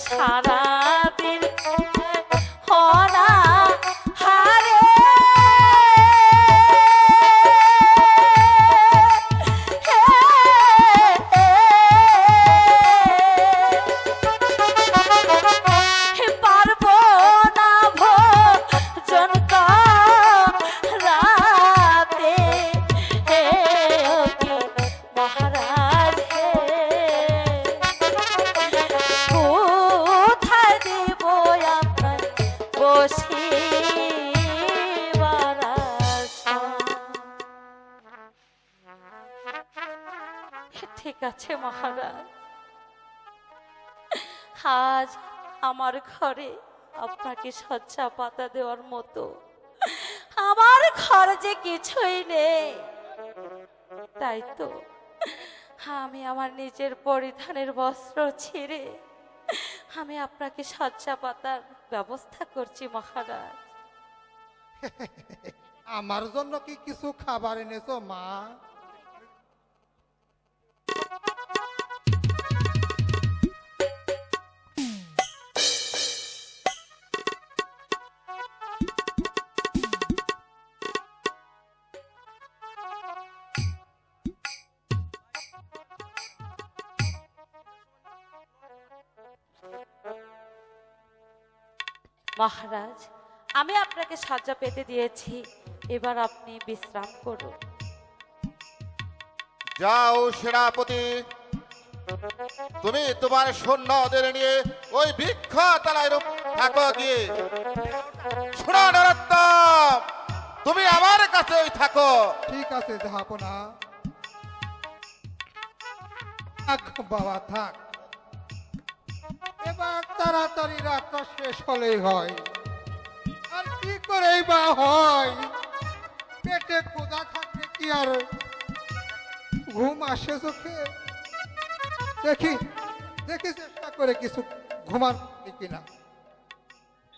সারাদিন হরা হারে পারবো না ভোজন করাতে মহারাজ কোথায় দেব আপনার বসিবার আশা? ঠিক আছে মহারাজ, আজ আমার ঘরে আপনাকে শয্যা পাতা দেওয়ার মতো আমার ঘরে যে কিছুই নেই, তাই তো আমি আমার নিজের পরিধানের বস্ত্র ছিঁড়ে আমি আপনাকে শয্যা পাতার ব্যবস্থা করছি মহারাজ। আমার জন্য কি কিছু খাবার এনেছো মা? মহারাজ, আমি আপনাকে শয্যা পেতে দিয়েছি, এবার আপনি বিশ্রাম করুন। যাও সেনাপতি, তুমি তোমার সৈন্যদের নিয়ে ওই বৃক্ষতলায় থাকো গিয়ে। শোনো নরোত্তম, তুমি আমার কাছেই থাকো। ঠিক আছে জাহাপনা। থাক বাবা থাক, এবার তাড়াতাড়ি রাতটা শেষ হলেই হয়। আর কি করেই বা হয়, পেটে ক্ষুধা থাকলে কি আর ঘুম আসে চোখে? দেখি দেখি চেষ্টা করে কিছু ঘুমান কিনা।